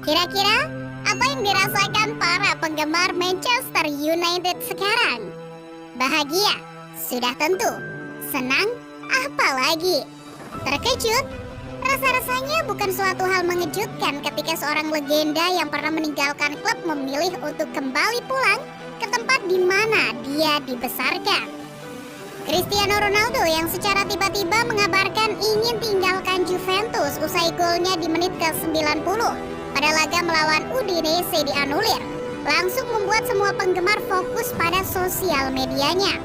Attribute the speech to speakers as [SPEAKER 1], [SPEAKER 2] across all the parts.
[SPEAKER 1] Kira-kira apa yang dirasakan para penggemar Manchester United sekarang? Bahagia? Sudah tentu. Senang? Apalagi? Terkejut? Rasa-rasanya bukan suatu hal mengejutkan ketika seorang legenda yang pernah meninggalkan klub memilih untuk kembali pulang ke tempat di mana dia dibesarkan. Cristiano Ronaldo yang secara tiba-tiba mengabarkan ingin tinggalkan Juventus usai golnya di menit ke-90 pada laga melawan Udinese dianulir, langsung membuat semua penggemar fokus pada sosial medianya,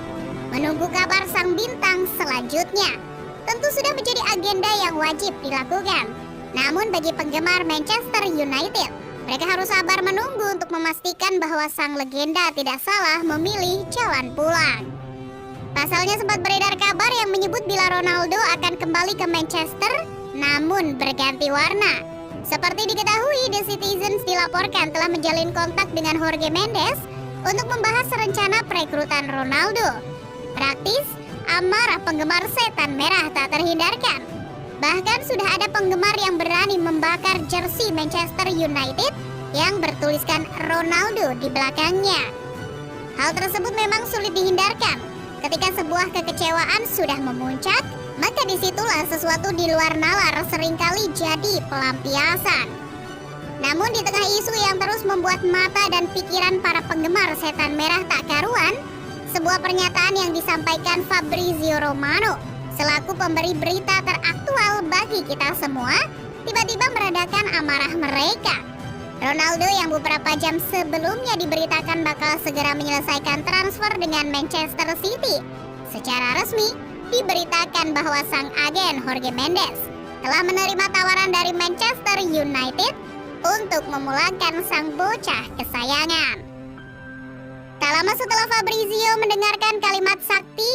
[SPEAKER 1] menunggu kabar sang bintang selanjutnya. Tentu sudah menjadi agenda yang wajib dilakukan. Namun bagi penggemar Manchester United, mereka harus sabar menunggu untuk memastikan bahwa sang legenda tidak salah memilih jalan pulang. Pasalnya sempat beredar kabar yang menyebut bila Ronaldo akan kembali ke Manchester, namun berganti warna. Seperti diketahui, The Citizens dilaporkan telah menjalin kontak dengan Jorge Mendes untuk membahas rencana perekrutan Ronaldo. Praktis, amarah penggemar setan merah tak terhindarkan. Bahkan sudah ada penggemar yang berani membakar jersey Manchester United yang bertuliskan Ronaldo di belakangnya. Hal tersebut memang sulit dihindarkan. Ketika sebuah kekecewaan sudah memuncak, maka disitulah sesuatu di luar nalar seringkali jadi pelampiasan. Namun di tengah isu yang terus membuat mata dan pikiran para penggemar setan merah tak karuan, sebuah pernyataan yang disampaikan Fabrizio Romano selaku pemberi berita teraktual bagi kita semua tiba-tiba meredakan amarah mereka. Ronaldo yang beberapa jam sebelumnya diberitakan bakal segera menyelesaikan transfer dengan Manchester City, secara resmi diberitakan bahwa sang agen Jorge Mendes telah menerima tawaran dari Manchester United untuk memulangkan sang bocah kesayangan. Tak lama setelah Fabrizio mendengarkan kalimat sakti,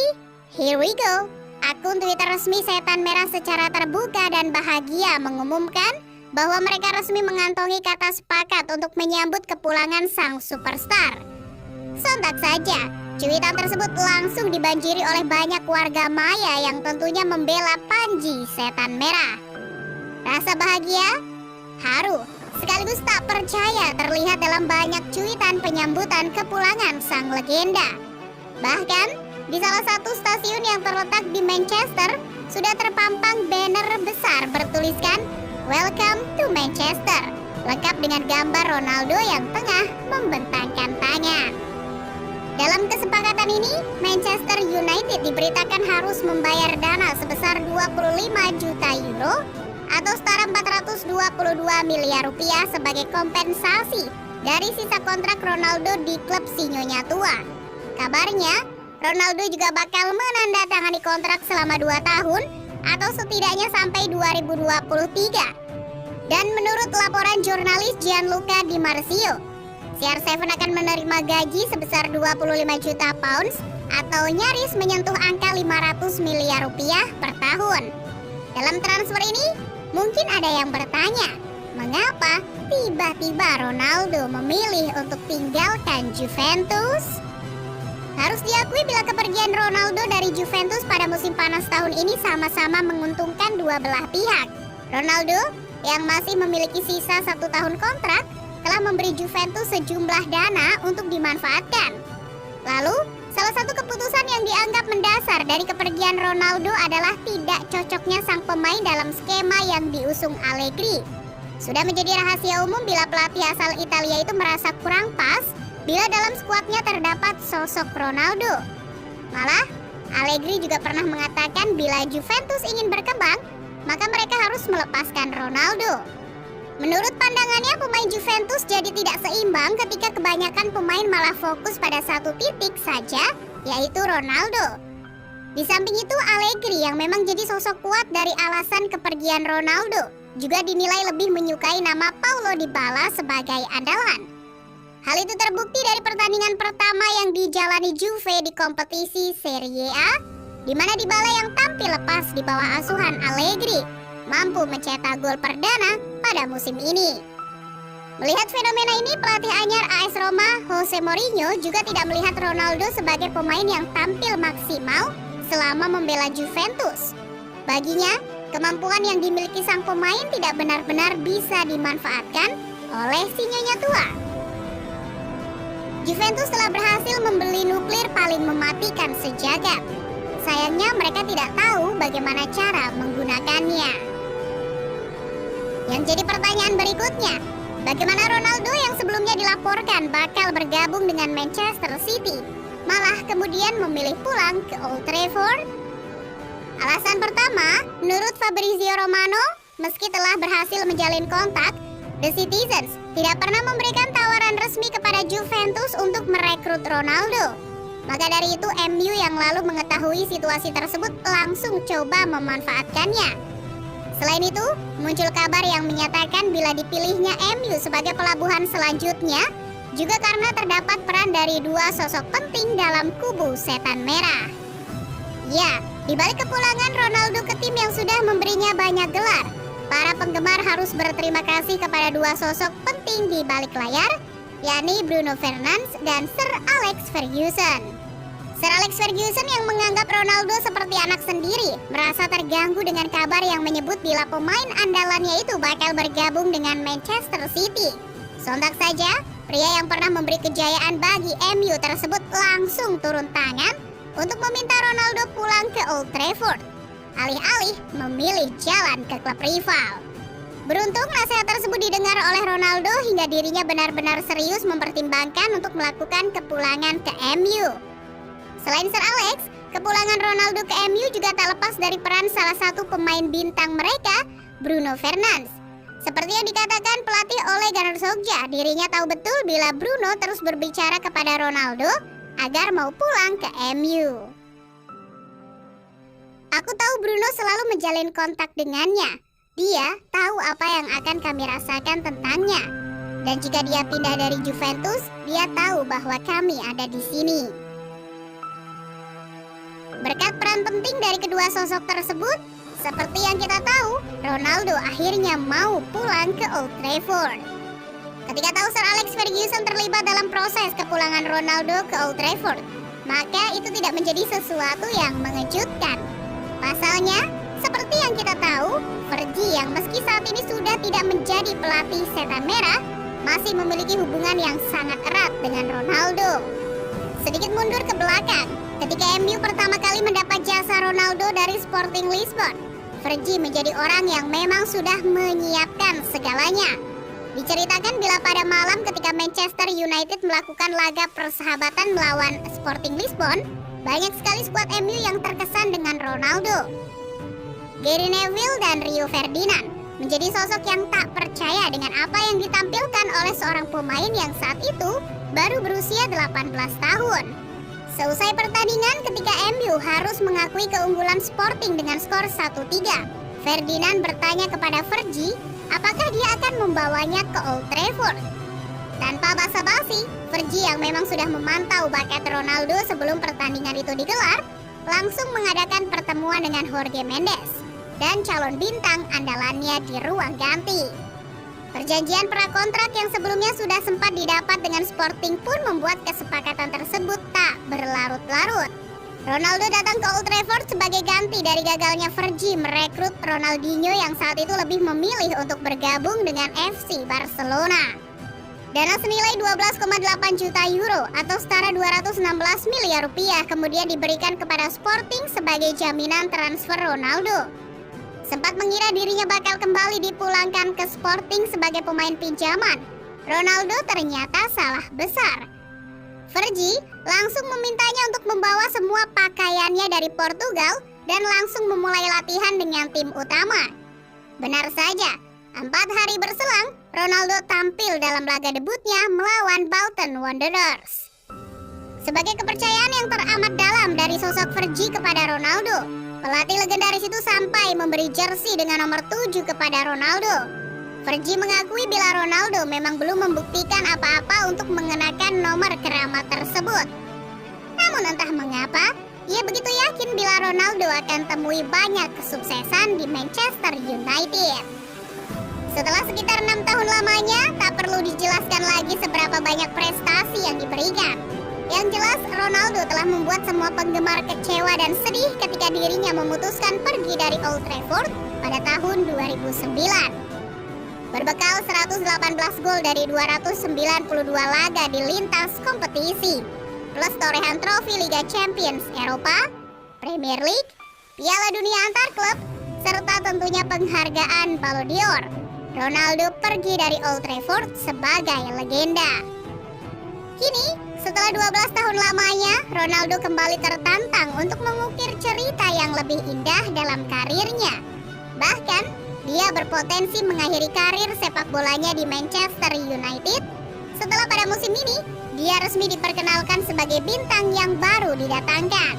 [SPEAKER 1] "Here we go," akun Twitter resmi Setan Merah secara terbuka dan bahagia mengumumkan bahwa mereka resmi mengantongi kata sepakat untuk menyambut kepulangan sang superstar. Sontak saja, cuitan tersebut langsung dibanjiri oleh banyak warga maya yang tentunya membela Panji Setan Merah. Rasa bahagia, haru, sekaligus tak percaya terlihat dalam banyak cuitan penyambutan kepulangan sang legenda. Bahkan, di salah satu stasiun yang terletak di Manchester, sudah terpampang banner besar bertuliskan "Welcome to Manchester", lengkap dengan gambar Ronaldo yang tengah membentangkan tangan. Dalam kesepakatan ini, Manchester United diberitakan harus membayar dana sebesar 25 juta euro atau setara 422 miliar rupiah sebagai kompensasi dari sisa kontrak Ronaldo di klub sinyonya tua. Kabarnya, Ronaldo juga bakal menandatangani kontrak selama 2 tahun atau setidaknya sampai 2023. Dan menurut laporan jurnalis Gianluca Di Marzio, CR7 akan menerima gaji sebesar 25 juta pounds atau nyaris menyentuh angka 500 miliar rupiah per tahun. Dalam transfer ini, mungkin ada yang bertanya, mengapa tiba-tiba Ronaldo memilih untuk tinggalkan Juventus? Harus diakui bila kepergian Ronaldo dari Juventus pada musim panas tahun ini sama-sama menguntungkan dua belah pihak. Ronaldo yang masih memiliki sisa 1 tahun kontrak telah memberi Juventus sejumlah dana untuk dimanfaatkan. Lalu, salah satu keputusan yang dianggap mendasar dari kepergian Ronaldo adalah tidak cocoknya sang pemain dalam skema yang diusung Allegri. Sudah menjadi rahasia umum bila pelatih asal Italia itu merasa kurang pas bila dalam skuadnya terdapat sosok Ronaldo. Malah, Allegri juga pernah mengatakan bila Juventus ingin berkembang, maka mereka harus melepaskan Ronaldo. Menurut pandangannya, pemain Juventus jadi tidak seimbang ketika kebanyakan pemain malah fokus pada satu titik saja, yaitu Ronaldo. Di samping itu, Allegri yang memang jadi sosok kuat dari alasan kepergian Ronaldo juga dinilai lebih menyukai nama Paulo Dybala sebagai andalan. Hal itu terbukti dari pertandingan pertama yang dijalani Juve di kompetisi Serie A, di mana Dybala yang tampil lepas di bawah asuhan Allegri mampu mencetak gol perdana pada musim ini. Melihat fenomena ini, pelatih anyar AS Roma, Jose Mourinho, juga tidak melihat Ronaldo sebagai pemain yang tampil maksimal selama membela Juventus. Baginya, kemampuan yang dimiliki sang pemain tidak benar-benar bisa dimanfaatkan oleh si nyonya tua. Juventus telah berhasil membeli nuklir paling mematikan sejagat. Sayangnya mereka tidak tahu bagaimana cara menggunakannya. Yang jadi pertanyaan berikutnya, bagaimana Ronaldo yang sebelumnya dilaporkan bakal bergabung dengan Manchester City, malah kemudian memilih pulang ke Old Trafford? Alasan pertama, menurut Fabrizio Romano, meski telah berhasil menjalin kontak, The Citizens tidak pernah memberikan tawaran resmi kepada Juventus untuk merekrut Ronaldo. Maka dari itu MU yang lalu mengetahui situasi tersebut langsung coba memanfaatkannya. Selain itu, muncul kabar yang menyatakan bila dipilihnya MU sebagai pelabuhan selanjutnya, juga karena terdapat peran dari dua sosok penting dalam kubu setan merah. Ya, di balik kepulangan Ronaldo ke tim yang sudah memberinya banyak gelar, para penggemar harus berterima kasih kepada dua sosok penting di balik layar, yakni Bruno Fernandes dan Sir Alex Ferguson. Sir Alex Ferguson yang menganggap Ronaldo seperti anak sendiri, merasa terganggu dengan kabar yang menyebut bila pemain andalannya itu bakal bergabung dengan Manchester City. Sontak saja, pria yang pernah memberi kejayaan bagi MU tersebut langsung turun tangan untuk meminta Ronaldo pulang ke Old Trafford, alih-alih memilih jalan ke klub rival. Beruntung nasihat tersebut didengar oleh Ronaldo hingga dirinya benar-benar serius mempertimbangkan untuk melakukan kepulangan ke MU. Selain Sir Alex, kepulangan Ronaldo ke MU juga tak lepas dari peran salah satu pemain bintang mereka, Bruno Fernandes. Seperti yang dikatakan pelatih Ole Gunnar Solskjaer, dirinya tahu betul bila Bruno terus berbicara kepada Ronaldo agar mau pulang ke MU. Aku tahu Bruno selalu menjalin kontak dengannya. Dia tahu apa yang akan kami rasakan tentangnya. Dan jika dia pindah dari Juventus, dia tahu bahwa kami ada di sini. Berkat peran penting dari kedua sosok tersebut, seperti yang kita tahu, Ronaldo akhirnya mau pulang ke Old Trafford. Ketika tahu Sir Alex Ferguson terlibat dalam proses kepulangan Ronaldo ke Old Trafford, maka itu tidak menjadi sesuatu yang mengejutkan. Pasalnya, seperti yang kita tahu, Fergie yang meski saat ini sudah tidak menjadi pelatih setan merah, masih memiliki hubungan yang sangat erat dengan Ronaldo. Sedikit mundur ke belakang, ketika MU pertama kali mendapat jasa Ronaldo dari Sporting Lisbon, Fergie menjadi orang yang memang sudah menyiapkan segalanya. Diceritakan bila pada malam ketika Manchester United melakukan laga persahabatan melawan Sporting Lisbon, banyak sekali skuad MU yang terkesan dengan Ronaldo. Gary Neville dan Rio Ferdinand menjadi sosok yang tak percaya dengan apa yang ditampilkan oleh seorang pemain yang saat itu baru berusia 18 tahun. Seusai pertandingan ketika MU harus mengakui keunggulan Sporting dengan skor 1-3, Ferdinand bertanya kepada Fergie apakah dia akan membawanya ke Old Trafford. Tanpa basa-basi, Fergie yang memang sudah memantau bakat Ronaldo sebelum pertandingan itu digelar, langsung mengadakan pertemuan dengan Jorge Mendes dan calon bintang andalannya di ruang ganti. Perjanjian prakontrak yang sebelumnya sudah sempat didapat dengan Sporting pun membuat kesepakatan tersebut tak berlarut-larut. Ronaldo datang ke Old Trafford sebagai ganti dari gagalnya Fergie merekrut Ronaldinho yang saat itu lebih memilih untuk bergabung dengan FC Barcelona. Dana senilai 12,8 juta euro atau setara 216 miliar rupiah kemudian diberikan kepada Sporting sebagai jaminan transfer Ronaldo. Sempat mengira dirinya bakal kembali dipulangkan ke Sporting sebagai pemain pinjaman, Ronaldo ternyata salah besar. Fergie langsung memintanya untuk membawa semua pakaiannya dari Portugal dan langsung memulai latihan dengan tim utama. Benar saja, 4 hari berselang, Ronaldo tampil dalam laga debutnya melawan Bolton Wanderers. Sebagai kepercayaan yang teramat dalam dari sosok Fergie kepada Ronaldo, pelatih legendaris itu sampai memberi jersey dengan nomor 7 kepada Ronaldo. Fergie mengakui bila Ronaldo memang belum membuktikan apa-apa untuk mengenakan nomor keramat tersebut. Namun entah mengapa, ia begitu yakin bila Ronaldo akan temui banyak kesuksesan di Manchester United. Setelah sekitar 6 tahun lamanya, tak perlu dijelaskan lagi seberapa banyak prestasi yang diberikan. Yang jelas, Ronaldo telah membuat semua penggemar kecewa dan sedih ketika dirinya memutuskan pergi dari Old Trafford pada tahun 2009. Berbekal 118 gol dari 292 laga di lintas kompetisi, plus torehan trofi Liga Champions Eropa, Premier League, Piala Dunia antar klub, serta tentunya penghargaan Ballon d'Or, Ronaldo pergi dari Old Trafford sebagai legenda. Kini, setelah 12 tahun lamanya, Ronaldo kembali tertantang untuk mengukir cerita yang lebih indah dalam karirnya. Bahkan, dia berpotensi mengakhiri karir sepak bolanya di Manchester United setelah pada musim ini dia resmi diperkenalkan sebagai bintang yang baru didatangkan.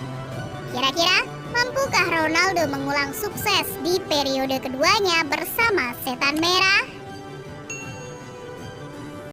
[SPEAKER 1] Kira-kira mampukah Ronaldo mengulang sukses di periode keduanya bersama Setan Merah?